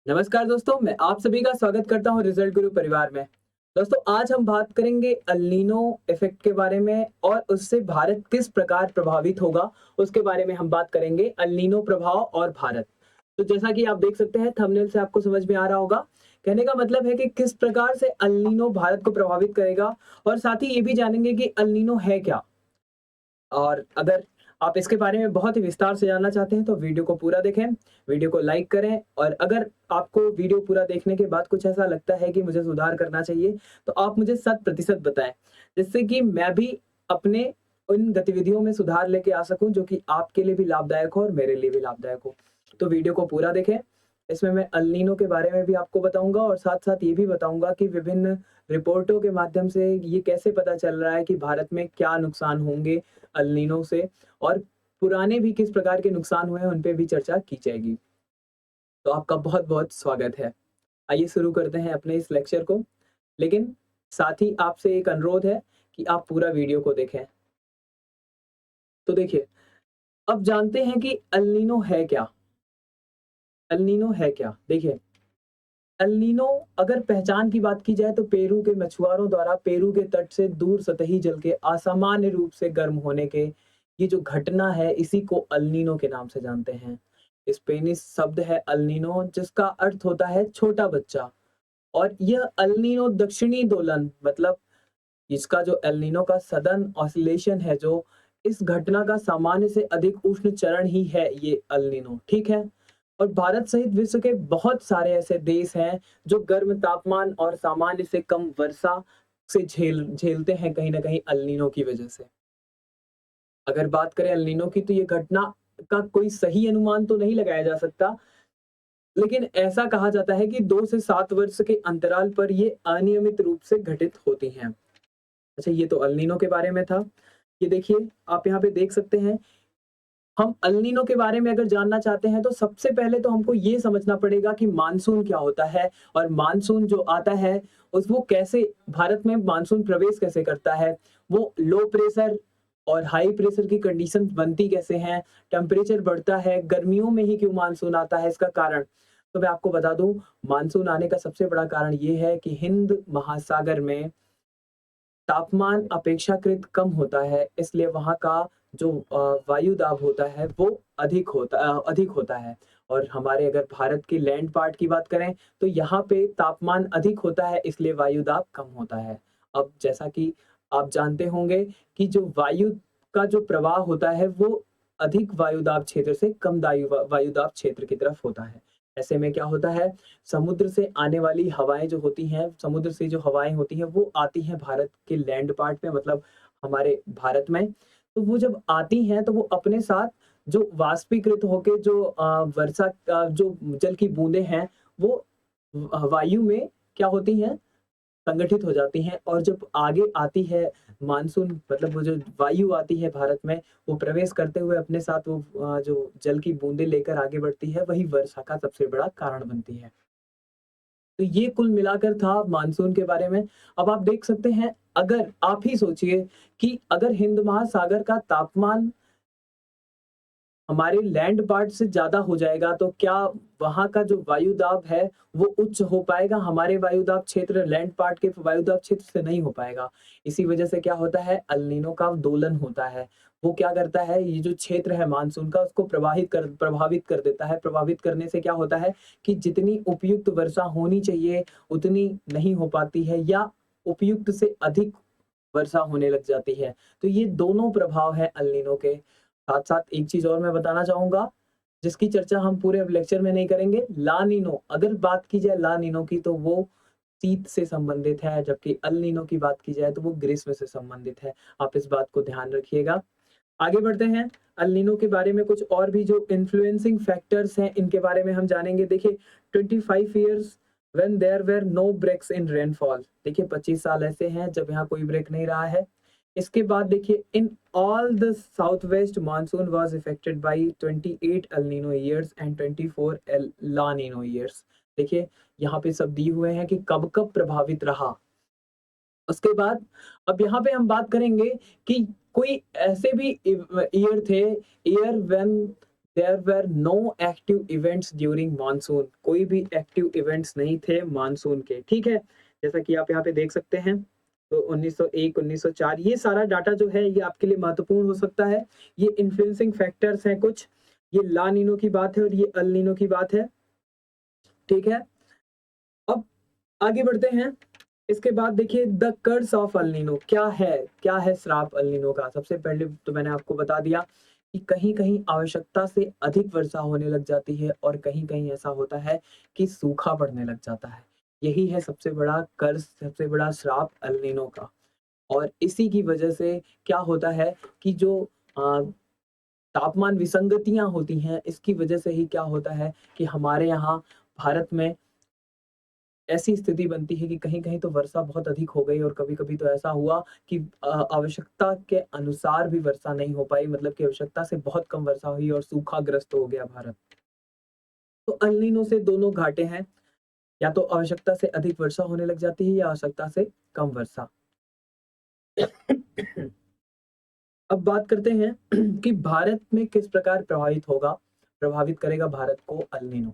नमस्कार दोस्तों, मैं आप सभी का स्वागत करता हूं रिजल्ट गुरु परिवार में। दोस्तों, आज हम बात करेंगे अल नीनो इफेक्ट के बारे में और उससे भारत किस प्रकार प्रभावित होगा, उसके बारे में हम बात करेंगे। अल नीनो प्रभाव और भारत। तो जैसा कि आप देख सकते हैं, थंबनेल से आपको समझ में आ रहा होगा। कहने का मतलब है कि किस प्रकार से अल नीनो भारत को प्रभावित करेगा और साथ ही ये भी जानेंगे कि अल नीनो है क्या। और अगर आप इसके बारे में बहुत ही विस्तार से जानना चाहते हैं तो वीडियो को पूरा देखें, वीडियो को लाइक करें और अगर आपको वीडियो पूरा देखने के बाद कुछ ऐसा लगता है कि मुझे सुधार करना चाहिए, तो आप मुझे 100% बताएँ, जिससे कि मैं भी अपने उन गतिविधियों में सुधार लेके आ सकूँ जो कि आपके लिए भी लाभदायक हो और मेरे लिए भी लाभदायक हो। तो वीडियो को पूरा देखें, इसमें मैं अल नीनो के बारे में भी आपको बताऊँगा और साथ-साथ ये भी बताऊँगा कि विभिन्न रिपोर्टों के माध्यम से ये कैसे पता चल रहा है कि भारत में क्या नुकसान होंगे अल नीनो से और पुराने भी किस प्रकार के नुकसान हुए हैं, उन पे भी चर्चा की जाएगी। तो आपका बहुत-बहुत स्वागत है। आइए शुरू करते हैं अपने इस लेक्चर को, लेकिन साथ ही आपसे एक अनुरोध है कि आप पूरा वीडियो को देखें। तो देखिए, अब जानते हैं कि अल नीनो है क्या? अल नीनो है क्या? देखिए, एल नीनो अगर पहचान की बात की जाए तो पेरू के मछुआरों द्वारा पेरू के तट से दूर सतही जल के असामान्य रूप से गर्म होने के ये जो घटना है, इसी को अल नीनो के नाम से जानते हैं। स्पेनिश शब्द है अल नीनो, जिसका अर्थ होता है छोटा बच्चा। और यह अल नीनो दक्षिणी दोलन मतलब इसका जो एल नीनो का सदर्न ऑसिलेशन है, जो इस घटना का सामान्य से अधिक उष्ण चरण ही है ये अल नीनो, ठीक है? और भारत सहित विश्व के बहुत सारे ऐसे देश हैं जो गर्म तापमान और सामान्य से कम वर्षा से झेलते हैं कहीं न कहीं अल नीनो की वजह से। अगर बात करें अल नीनो की तो ये घटना का कोई सही अनुमान तो नहीं लगाया जा सकता, लेकिन ऐसा कहा जाता है कि 2 से 7 वर्ष के अंतराल पर ये अनियमित रूप से घटित होती हैं। अच्छा, ये तो अल नीनो के बारे में था। ये देखिए, आप यहाँ पे देख सकते हैं, हम अल नीनो के बारे में अगर जानना चाहते हैं तो सबसे पहले तो हमको ये समझना पड़ेगा कि मानसून क्या होता है और मानसून जो आता है उस वो कैसे भारत में मानसून प्रवेश कैसे करता है। वो लो प्रेशर और हाई प्रेशर की कंडीशंस बनती कैसे हैं, टेम्परेचर बढ़ता है, गर्मियों में ही क्यों मानसून आता है, इसका कारण तो मैं आपको बता दूं, मानसून आने का सबसे बड़ा कारण ये है कि हिंद महासागर में तापमान अपेक्षाकृत कम होता है, इसलिए वहाँ का जो वायु दाब होता है वो अधिक होता है। और हमारे अगर भारत के लैंड पार्ट की बात करें तो यहाँ पे तापमान अधिक होता है, इसलिए वायु दाब कम होता है। अब जैसा कि आप जानते होंगे कि जो वायु का जो प्रवाह होता है वो अधिक वायु दाब क्षेत्र से कम वायु दाब क्षेत्र की तरफ होता है। ऐसे में क्या होता है, समुद्र से आने वाली हवाएँ जो होती हैं, समुद्र से जो हवाएँ होती हैं, वो आती हैं भारत के लैंड पार्ट में मतलब हमारे भारत में। तो वो जब आती हैं, तो वो अपने साथ जो वाष्पीकृत होके जो वर्षा का जो जल की बूँदें हैं, वो वायु में क्या होती हैं, संगठित हो जाती हैं और जब आगे आती है मानसून मतलब वो जो वायु आती है भारत में, वो प्रवेश करते हुए अपने साथ वो जो जल की बूँदें लेकर आगे बढ़ती है, वही वर्षा का सबसे बड़ा कारण बनती है। तो ये कुल मिलाकर था मानसून के बारे में। अब आप देख सकते हैं, अगर आप ही सोचिए कि अगर हिंद महासागर का तापमान हमारे लैंड पार्ट से ज़्यादा हो जाएगा, तो क्या वहाँ का जो वायु दाब है, वो उच्च हो पाएगा? हमारे वायु दाब क्षेत्र लैंड पार्ट के वायु दाब क्षेत्र से नहीं हो पाएगा। इसी वजह से क्या होता है, अल नीनो का दोलन होता है। वो क्या करता है, ये जो क्षेत्र है मानसून का, उसको प्रभावित कर देता है। प्रभावित करने से क्या होता है कि जितनी उपयुक्त वर्षा होनी चाहिए, उतनी नहीं हो पाती है या उपयुक्त से अधिक वर्षा होने लग जाती है। तो ये दोनों प्रभाव हैं अल नीनो के। साथ-साथ एक चीज़ और मैं बताना चाहूँगा, जिसकी चर्चा हम पूरे अब लेक्चर में नहीं करेंगे, ला नीनो। अगर बात की जाए ला नीनो की तो वो शीत से संबंधित है, जबकि अल नीनो की बात की जाए तो वो ग्रीष्म से संबंधित है। आप इस बात को ध्यान रखिएगा। आगे बढ़ते हैं, अल नीनो के बारे में कुछ और भी जो इन्फ्लुएंसिंग फैक्टर्स हैं, इनके बारे में हम जानेंगे। देखिए, 25 years when there were no breaks in rainfall. देखिए, 25 साल ऐसे हैं जब यहाँ कोई ब्रेक नहीं रहा है। इसके बाद देखिए, in all the south west monsoon was affected by 28 El Nino years and 24 El La Nino years. देखिए, यहाँ पे सब दिए हुए हैं कि कब-कब प्रभावित रहा। उसके बाद अब यहाँ पे हम बात करेंगे कि कोई ऐसे भी ईयर थे, year when there were no active events during monsoon, कोई भी एक्टिव इवेंट्स नहीं थे मानसून के, ठीक है। जैसा कि आप यहाँ पे देख सकते हैं, तो 1901, 1904 ये सारा डाटा जो है ये आपके लिए महत्वपूर्ण हो सकता है। ये इन्फ्लुएंसिंग फैक्टर्स हैं कुछ, ये ला नीनो की बात है और ये अल नीनो की बात है, ठीक है। अब आगे बढ़ते हैं। इसके बाद देखिए the curse of El Nino क्या है श्राप अल नीनो का। सबसे पहले तो मैंने आपको बता दिया कि कहीं कहीं आवश्यकता से अधिक वर्षा होने लग जाती है और कहीं कहीं ऐसा होता है कि सूखा पड़ने लग जाता है। यही है सबसे बड़ा कर्स, सबसे बड़ा श्राप अल नीनो का। और इसी की वजह से क्या होता है कि जो अ, तापमान विसंगतियां होती हैं, इसकी वजह से ही क्या होता है कि हमारे यहाँ भारत में ऐसी स्थिति बनती है कि कहीं-कहीं तो वर्षा बहुत अधिक हो गई और कभी-कभी तो ऐसा हुआ कि आवश्यकता के अनुसार भी वर्षा नहीं हो पाई, मतलब कि आवश्यकता से बहुत कम वर्षा हुई और सूखाग्रस्त हो गया भारत। तो अल नीनो से दोनों घाटे हैं, या तो आवश्यकता से अधिक वर्षा होने लग जाती है या आवश्यकता से कम वर्षा। अब बात करते हैं कि भारत में किस प्रकार प्रभावित करेगा भारत को अल नीनो।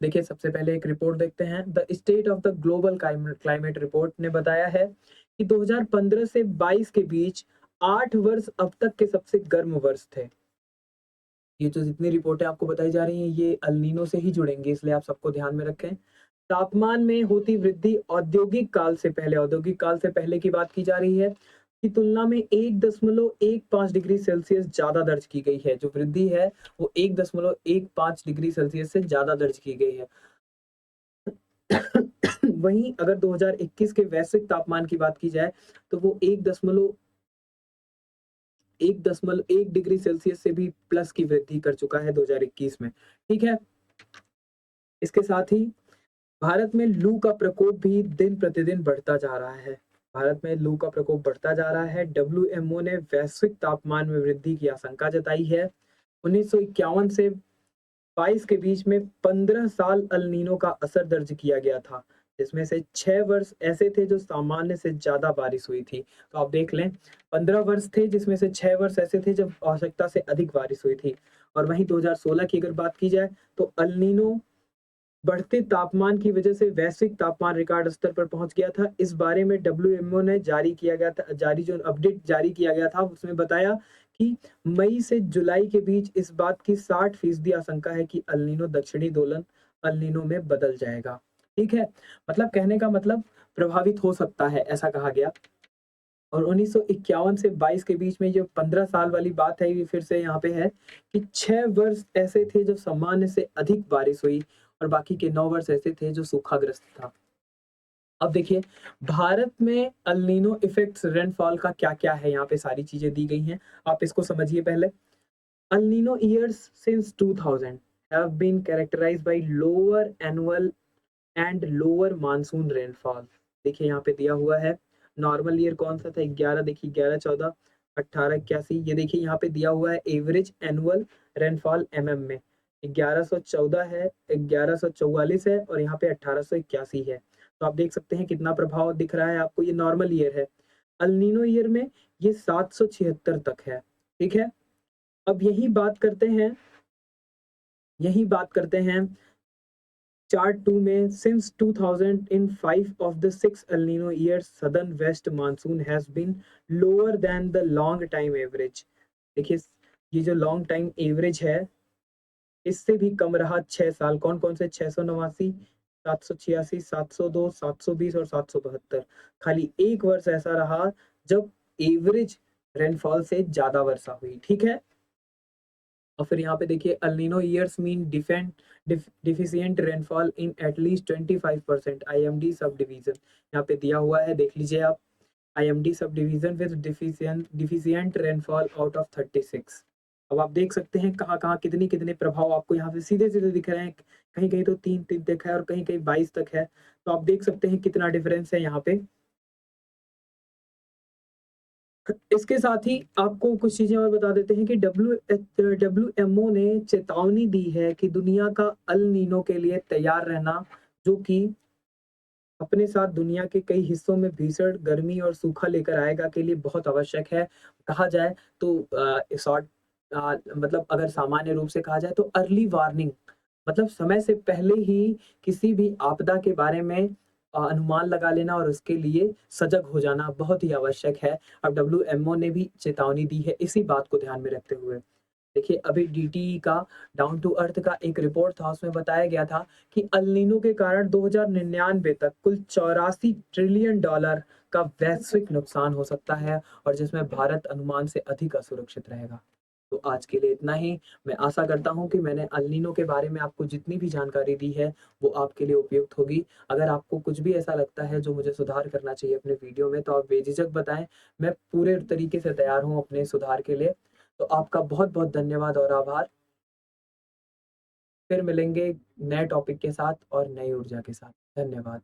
देखिए सबसे पहले एक रिपोर्ट देखते हैं। The state of the global climate report ने बताया है कि 2015 से 22 के बीच 8 वर्ष अब तक के सबसे गर्म वर्ष थे। ये जो जितनी रिपोर्टें आपको बताई जा रही हैं ये अल नीनो से ही जुड़ेंगे, इसलिए आप सबको ध्यान में रखें। तापमान में होती वृद्धि औद्योगिक काल से पहले की बात की जा रही है की तुलना में 1.15 डिग्री सेल्सियस ज्यादा दर्ज की गई है। जो वृद्धि है वो 1.15 डिग्री सेल्सियस से ज्यादा दर्ज की गई है। वहीं अगर 2021 के वैश्विक तापमान की बात की जाए तो वो 1 डिग्री सेल्सियस से भी प्लस की वृद्धि कर चुका है 2021 में, ठीक है। इसके साथ ही भारत में लू का प्रकोप भी दिन प्रतिदिन बढ़ता जा रहा है। भारत में लू का प्रकोप बढ़ता जा रहा है। डब्ल्यूएमओ ने वैश्विक तापमान में वृद्धि की आशंका जताई है। 1951 से 22 के बीच में 15 साल अल नीनो का असर दर्ज किया गया था, जिसमें से 6 वर्ष ऐसे थे जो सामान्य से ज्यादा बारिश हुई थी। तो आप देख लें 15 वर्ष थे जिसमें से 6 वर्ष ऐसे थे जब आवश्यकता से अधिक बारिश हुई थी। और वहीं 2016 की अगर बात की जाए तो अल नीनो बढ़ते तापमान की वजह से वैश्विक तापमान रिकॉर्ड स्तर पर पहुंच गया था। इस बारे में डब्ल्यूएमओ ने जो अपडेट जारी किया गया था उसमें बताया कि मई से जुलाई के बीच इस बात की 60% आशंका है कि अल नीनो दक्षिणी दोलन अल नीनो में बदल जाएगा, ठीक है। मतलब कहने का मतलब प्रभावित हो सकता है, ऐसा कहा गया। और 1951 से 22 के बीच में जो 15 साल वाली बात है ये फिर से यहाँ पे है कि 6 वर्ष ऐसे थे जो सामान्य से अधिक बारिश हुई और बाकी के 9 वर्ष ऐसे थे जो सूखाग्रस्त था। अब देखिए भारत में अल नीनो इफेक्ट्स रेनफॉल का क्या-क्या है, यहाँ पे सारी चीजें दी गई हैं। आप इसको समझिए पहले। El Nino years since 2000 have been characterised by lower annual and lower monsoon rainfall. देखिए यहाँ पे दिया हुआ है नॉर्मल ईयर कौन सा था 11, देखिए 11, 14, 18, 81। ये देखिए यहाँ पे दिया हुआ है एवरेज एनुअल रेनफॉल एमएम में 1114 है, 1144 है और यहाँ पे 1881 है। तो आप देख सकते हैं कितना प्रभाव दिख रहा है आपको। ये नॉर्मल ईयर है। अल नीनो ईयर में ये 776 तक है, ठीक है। अब यही बात करते हैं चार्ट 2 में। Since 2000 in 5 of the 6 El Nino years southern west monsoon has been lower than the long time average. देखिए ये जो लॉन्ग टाइम एवरेज है इससे भी कम रहा 6 साल। कौन कौन से? 689, 786, 702, 720 और 772। खाली एक वर्ष ऐसा रहा जब एवरेज रेनफॉल से ज्यादा वर्षा हुई, ठीक है। और फिर यहाँ पे देखिए अल Nino years mean deficient rainfall in at least 25% IMD sub division. यहाँ पे दिया हुआ है, देख लीजिए आप। IMD sub division with deficient rainfall out of 36। अब आप देख सकते हैं कहाँ कहाँ कितने कितने प्रभाव आपको यहाँ पे सीधे सीधे दिख रहे हैं। कहीं कहीं तो 3 तक है और कहीं कहीं 22 तक है। तो आप देख सकते हैं कितना डिफरेंस है यहाँ पे। इसके साथ ही आपको कुछ चीजें और बता देते हैं कि डब्ल्यूएमओ ने चेतावनी दी है कि दुनिया का अल नीनो के लिए तैयार रहना, जो कि अपने साथ दुनिया के कई हिस्सों में भीषण गर्मी और सूखा लेकर आएगा, के लिए बहुत आवश्यक है। कहा जाए तो शॉर्ट मतलब अगर सामान्य रूप से कहा जाए तो अर्ली वार्निंग, मतलब समय से पहले ही किसी भी आपदा के बारे में अनुमान लगा लेना और उसके लिए सजग हो जाना बहुत ही आवश्यक है। अब डब्ल्यूएमओ ने भी चेतावनी दी है इसी बात को ध्यान में रखते हुए। देखिए, अभी डीटीई का डाउन टू अर्थ का एक रिपोर्ट था, उसमें बताया गया था कि अल नीनो के कारण 2099 तक कुल 84 ट्रिलियन डॉलर का वैश्विक नुकसान हो सकता है और जिसमें भारत अनुमान से अधिक असुरक्षित रहेगा। तो आज के लिए इतना ही। मैं आशा करता हूँ कि मैंने अल नीनो के बारे में आपको जितनी भी जानकारी दी है, वो आपके लिए उपयुक्त होगी। अगर आपको कुछ भी ऐसा लगता है जो मुझे सुधार करना चाहिए अपने वीडियो में, तो आप बेझिझक बताएँ। मैं पूरे तरीके से तैयार हूँ अपने सुधार के लिए। तो आपका बहुत-बहुत धन्यवाद और आभार। फिर मिलेंगे नए टॉपिक के साथ और नई ऊर्जा के साथ। धन्यवाद।